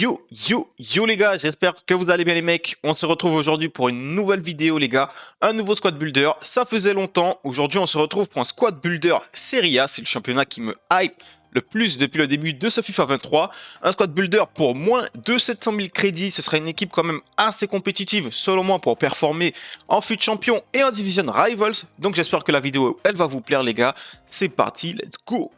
Yo les gars, j'espère que vous allez bien les mecs. On se retrouve aujourd'hui pour une nouvelle vidéo les gars, un nouveau squad builder. Ça faisait longtemps, aujourd'hui on se retrouve pour un squad builder Serie A, c'est le championnat qui me hype le plus depuis le début de ce FIFA 23. Un squad builder pour moins de 700 000 crédits, ce sera une équipe quand même assez compétitive selon moi pour performer en FUT Champion et en Division Rivals. Donc j'espère que la vidéo elle va vous plaire les gars, c'est parti, let's go.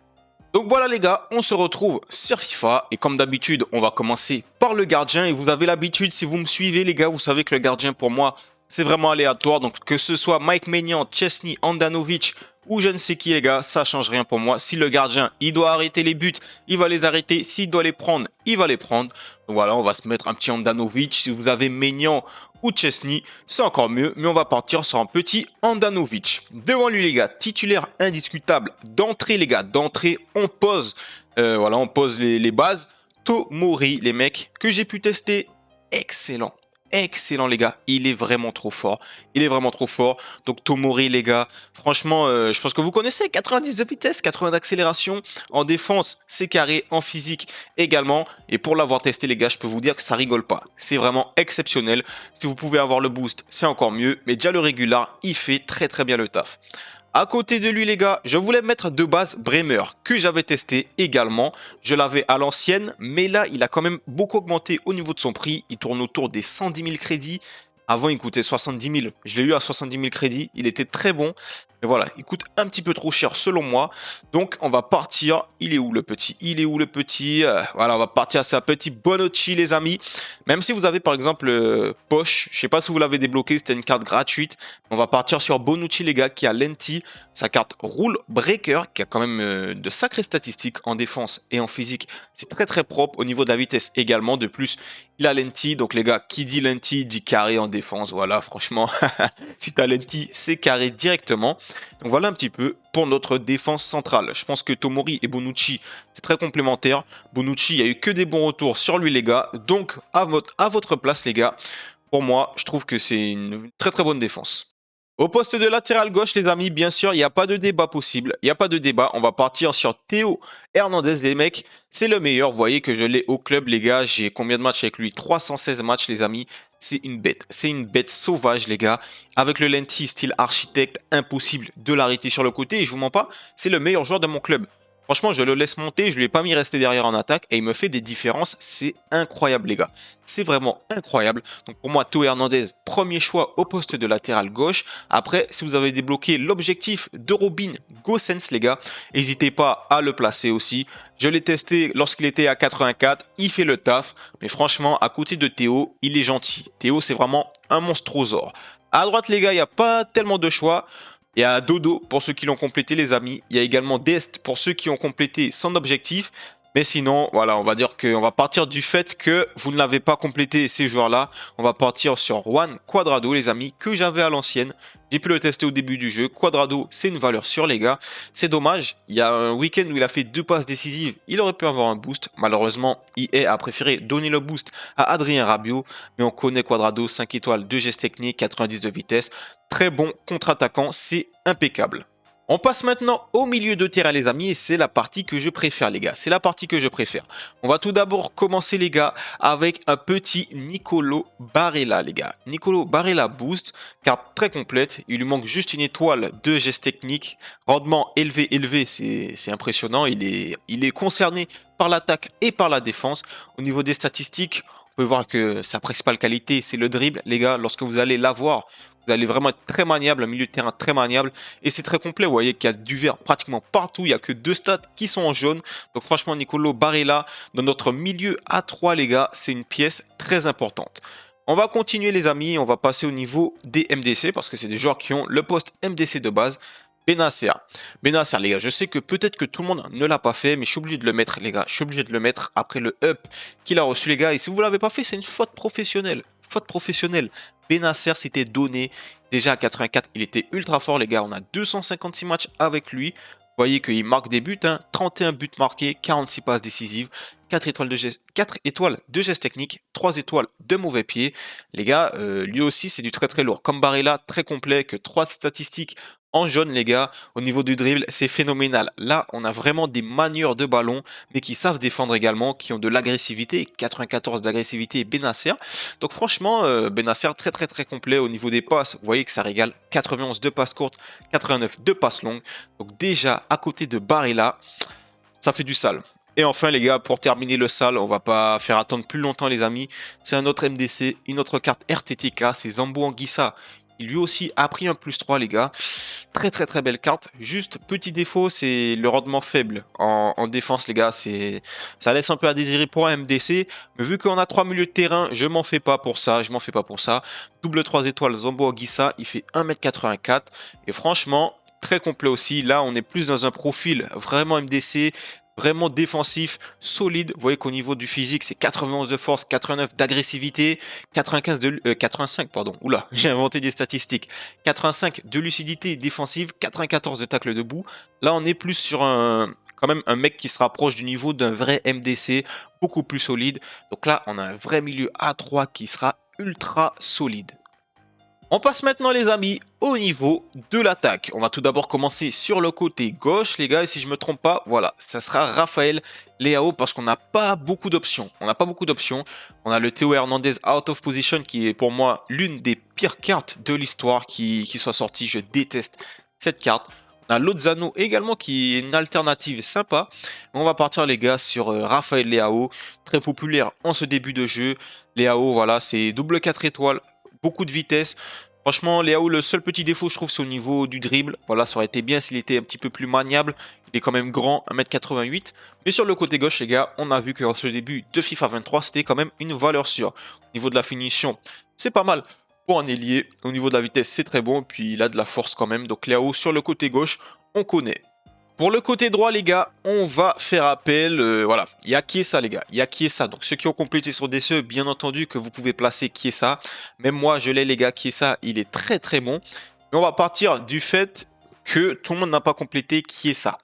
Donc voilà les gars, on se retrouve sur FIFA et comme d'habitude, on va commencer par le gardien et vous avez l'habitude, si vous me suivez les gars, vous savez que le gardien pour moi, c'est vraiment aléatoire. Donc que ce soit Mike Maignan, Chesney, Handanovic ou je ne sais qui les gars, ça change rien pour moi. Si le gardien, il doit arrêter les buts, il va les arrêter. S'il doit les prendre, il va les prendre. Donc voilà, on va se mettre un petit Handanovic. Si vous avez Maignan ou Chesney, c'est encore mieux. Mais on va partir sur un petit Handanovic. Devant lui les gars, titulaire indiscutable. D'entrée les gars, d'entrée, on pose, voilà, on pose les bases. Tomori les mecs, que j'ai pu tester, excellent. Excellent les gars, il est vraiment trop fort. Il est vraiment trop fort. Donc Tomori les gars, franchement, je pense que vous connaissez 90 de vitesse, 80 d'accélération. En défense, c'est carré. En physique également. Et pour l'avoir testé les gars, je peux vous dire que ça rigole pas. C'est vraiment exceptionnel. Si vous pouvez avoir le boost, c'est encore mieux. Mais déjà le régular, il fait très bien le taf. À côté de lui les gars, je voulais mettre de base Bremer que j'avais testé également. Je l'avais à l'ancienne, mais là il a quand même beaucoup augmenté au niveau de son prix. Il tourne autour des 110 000 crédits. Avant il coûtait 70 000, je l'ai eu à 70 000 crédits. Il était très bon, mais voilà, il coûte un petit peu trop cher selon moi. Donc on va partir, il est où le petit? Il est où le petit? Voilà, on va partir à sa petite Bonucci les amis. Même si vous avez par exemple Poche, je sais pas si vous l'avez débloqué, c'était une carte gratuite. On va partir sur Bonucci les gars qui a Lenti, sa carte Rule Breaker qui a quand même de sacrées statistiques en défense et en physique. C'est très propre au niveau de la vitesse également. De plus, il a Lenti, donc les gars, qui dit Lenti dit carré en défense. Voilà, franchement, si tu as Lenti, c'est carré directement. Donc voilà un petit peu pour notre défense centrale. Je pense que Tomori et Bonucci, c'est très complémentaire. Bonucci, il n'y a eu que des bons retours sur lui les gars. Donc à votre place les gars, pour moi, je trouve que c'est une très bonne défense. Au poste de latéral gauche, les amis, bien sûr, il n'y a pas de débat possible. Il n'y a pas de débat. On va partir sur Théo Hernandez, les mecs. C'est le meilleur. Vous voyez que je l'ai au club, les gars. J'ai combien de matchs avec lui? 316 matchs, les amis. C'est une bête. C'est une bête sauvage, les gars. Avec le Lenti, style architecte, impossible de l'arrêter sur le côté. Et je vous mens pas, c'est le meilleur joueur de mon club. Franchement, je le laisse monter, je ne lui ai pas mis rester derrière en attaque et il me fait des différences. C'est incroyable, les gars. C'est vraiment incroyable. Donc pour moi, Théo Hernandez, premier choix au poste de latéral gauche. Après, si vous avez débloqué l'objectif de Robin Gosens, les gars, n'hésitez pas à le placer aussi. Je l'ai testé lorsqu'il était à 84. Il fait le taf. Mais franchement, à côté de Théo, il est gentil. Théo, c'est vraiment un monstrosaure. À droite, les gars, il n'y a pas tellement de choix. Il y a Dodo pour ceux qui l'ont complété les amis. Il y a également Dest pour ceux qui ont complété son objectif. Mais sinon, voilà, on va dire qu'on va partir du fait que vous ne l'avez pas complété ces joueurs-là. On va partir sur Juan Cuadrado les amis, que j'avais à l'ancienne. J'ai pu le tester au début du jeu. Cuadrado, c'est une valeur sûre les gars. C'est dommage, il y a un week-end où il a fait 2 passes décisives. Il aurait pu avoir un boost. Malheureusement, EA a préféré donner le boost à Adrien Rabiot. Mais on connaît Cuadrado, 5 étoiles, 2 gestes techniques, 90 de vitesse. Très bon contre-attaquant, c'est impeccable. On passe maintenant au milieu de terrain les amis et c'est la partie que je préfère les gars, c'est la partie que je préfère. On va tout d'abord commencer les gars avec un petit Nicolo Barella les gars. Nicolo Barella boost, carte très complète, il lui manque juste une étoile de geste technique, rendement élevé c'est impressionnant, il est concerné par l'attaque et par la défense. Au niveau des statistiques, on peut voir que sa principale qualité c'est le dribble les gars, lorsque vous allez l'avoir. Vous allez vraiment être très maniable, un milieu de terrain très maniable. Et c'est très complet, vous voyez qu'il y a du vert pratiquement partout. Il n'y a que 2 stats qui sont en jaune. Donc franchement, Nicolo Barella, dans notre milieu A3, les gars, c'est une pièce très importante. On va continuer les amis, on va passer au niveau des MDC, parce que c'est des joueurs qui ont le poste MDC de base. Benacer. Benacer, les gars, je sais que peut-être que tout le monde ne l'a pas fait, mais je suis obligé de le mettre, les gars. Je suis obligé de le mettre après le up qu'il a reçu, les gars. Et si vous ne l'avez pas fait, c'est une faute professionnelle. Faute professionnelle. Benacer s'était donné déjà à 84. Il était ultra fort, les gars. On a 256 matchs avec lui. Vous voyez qu'il marque des buts, hein. 31 buts marqués, 46 passes décisives, 4 étoiles de geste technique, 3 étoiles de mauvais pied. Les gars, lui aussi, c'est du très lourd. Comme Barella, très complet, que 3 statistiques En jaune, les gars, au niveau du dribble, c'est phénoménal. Là, on a vraiment des manieurs de ballon, mais qui savent défendre également, qui ont de l'agressivité. 94 d'agressivité et Benasser. Donc franchement, Benasser très très très complet au niveau des passes. Vous voyez que ça régale. 91 de passes courtes, 89 de passes longues. Donc déjà, à côté de Barella, ça fait du sale. Et enfin les gars, pour terminer le sale, on va pas faire attendre plus longtemps les amis. C'est un autre MDC, une autre carte RTTK, c'est Zambo Anguissa. Il lui aussi a pris un +3 les gars. Très très très belle carte. Juste petit défaut, c'est le rendement faible en défense les gars. Ça laisse un peu à désirer pour un MDC. Mais vu qu'on a 3 milieux de terrain, je m'en fais pas pour ça. Double 3 étoiles Zambo Anguissa, il fait 1m84. Et franchement, très complet aussi. Là, on est plus dans un profil vraiment MDC. Vraiment défensif, solide. Vous voyez qu'au niveau du physique, c'est 91 de force, 89 d'agressivité, 85, pardon. Oula, j'ai inventé des statistiques. 85 de lucidité défensive, 94 de tacle debout. Là, on est plus sur quand même un mec qui se rapproche du niveau d'un vrai MDC, beaucoup plus solide. Donc là, on a un vrai milieu A3 qui sera ultra solide. On passe maintenant les amis au niveau de l'attaque. On va tout d'abord commencer sur le côté gauche les gars et si je me trompe pas, voilà, ça sera Raphaël Leao parce qu'on n'a pas beaucoup d'options. On a le Théo Hernandez out of position qui est pour moi l'une des pires cartes de l'histoire qui soit sortie. Je déteste cette carte. On a Lozano également qui est une alternative sympa. On va partir les gars sur Raphaël Leao, très populaire en ce début de jeu. Leao voilà, c'est double 4 étoiles. Beaucoup de vitesse. Franchement, Leao, le seul petit défaut, je trouve, c'est au niveau du dribble. Voilà, ça aurait été bien s'il était un petit peu plus maniable. Il est quand même grand, 1m88. Mais sur le côté gauche, les gars, on a vu qu'en ce début de FIFA 23, c'était quand même une valeur sûre. Au niveau de la finition, c'est pas mal pour un ailier. Au niveau de la vitesse, c'est très bon. Puis il a de la force quand même. Donc Leao, sur le côté gauche, on connaît. Pour le côté droit, les gars, on va faire appel, voilà, il y a Chiesa, les gars, il y a Chiesa. Donc, ceux qui ont complété sur DCE, bien entendu que vous pouvez placer Chiesa. Même moi, je l'ai, les gars, Chiesa, il est très très bon. Mais on va partir du fait que tout le monde n'a pas complété Chiesa.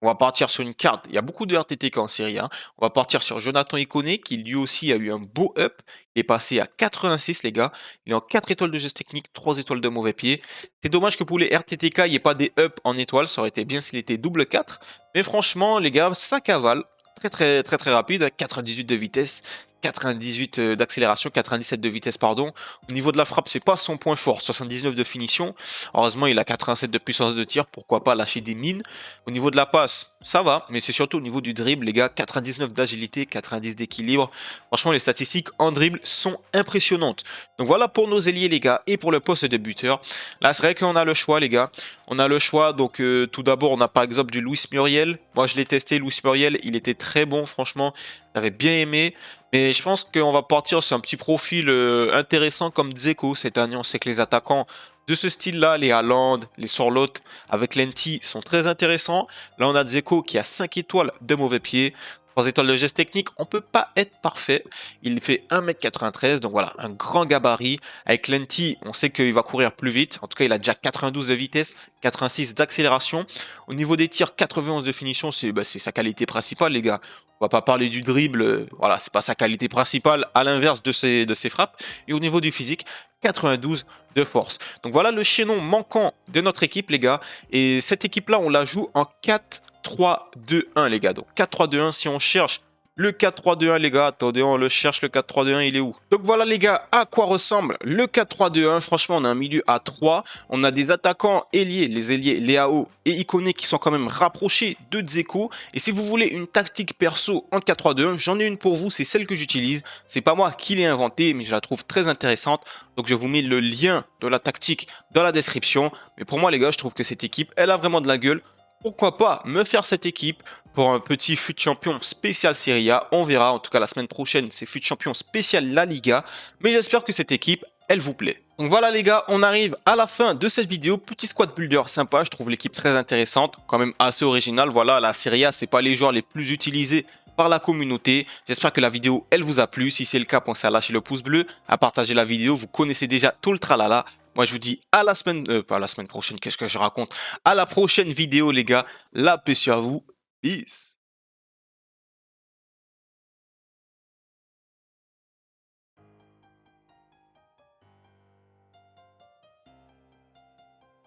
On va partir sur une carte, il y a beaucoup de RTTK en série. On va partir sur Jonathan Ikoné, qui lui aussi a eu un beau up. Il est passé à 86, les gars. Il est en 4 étoiles de geste technique, 3 étoiles de mauvais pied. C'est dommage que pour les RTTK, il n'y ait pas des ups en étoiles. Ça aurait été bien s'il était double 4. Mais franchement, les gars, ça cavale. Très rapide. 98 de vitesse. 98 d'accélération, 97 de vitesse, pardon. Au niveau de la frappe, c'est pas son point fort. 79 de finition. Heureusement, il a 87 de puissance de tir. Pourquoi pas lâcher des mines. Au niveau de la passe, ça va. Mais c'est surtout au niveau du dribble, les gars. 99 d'agilité, 90 d'équilibre. Franchement, les statistiques en dribble sont impressionnantes. Donc voilà pour nos ailiers, les gars. Et pour le poste de buteur. Là, c'est vrai qu'on a le choix, les gars. On a le choix. Donc, tout d'abord, on a par exemple du Luis Muriel. Moi, je l'ai testé, Luis Muriel. Il était très bon, franchement. J'avais bien aimé. Mais je pense qu'on va partir sur un petit profil intéressant comme Dzeko cette année. On sait que les attaquants de ce style-là, les Haaland, les Sorloth avec Lenti sont très intéressants. Là, on a Dzeko qui a 5 étoiles de mauvais pied. 3 étoiles de geste technique, on ne peut pas être parfait. Il fait 1m93, donc voilà, un grand gabarit. Avec Lenti, on sait qu'il va courir plus vite. En tout cas, il a déjà 92 de vitesse, 86 d'accélération. Au niveau des tirs, 91 de finition, c'est sa qualité principale, les gars. On va pas parler du dribble, voilà, c'est pas sa qualité principale, à l'inverse de ses frappes. Et au niveau du physique, 92 de force. Donc voilà le chaînon manquant de notre équipe, les gars. Et cette équipe-là, on la joue en 4-3-2-1, les gars. Donc 4-3-2-1, si on cherche le 4-3-2-1, les gars, attendez, on le cherche, le 4-3-2-1, il est où? Donc voilà, les gars, à quoi ressemble le 4-3-2-1. Franchement, on a un milieu à 3. On a des attaquants ailiers, les ailiers Leao et Ikoné qui sont quand même rapprochés de Dzeko. Et si vous voulez une tactique perso en 4-3-2-1, j'en ai une pour vous, c'est celle que j'utilise. C'est pas moi qui l'ai inventée, mais je la trouve très intéressante. Donc je vous mets le lien de la tactique dans la description. Mais pour moi, les gars, je trouve que cette équipe, elle a vraiment de la gueule. Pourquoi pas me faire cette équipe pour un petit FUT Champion spécial Serie A. On verra, en tout cas la semaine prochaine, c'est FUT Champion spécial La Liga. Mais j'espère que cette équipe, elle vous plaît. Donc voilà les gars, on arrive à la fin de cette vidéo. Petit squad builder sympa, je trouve l'équipe très intéressante, quand même assez originale. Voilà, la Serie A, c'est pas les joueurs les plus utilisés par la communauté. J'espère que la vidéo, elle vous a plu. Si c'est le cas, pensez à lâcher le pouce bleu, à partager la vidéo. Vous connaissez déjà tout le tralala. Moi, je vous dis à la semaine... pas la semaine prochaine, qu'est-ce que je raconte? À la prochaine vidéo, les gars. La paix sur vous. Peace.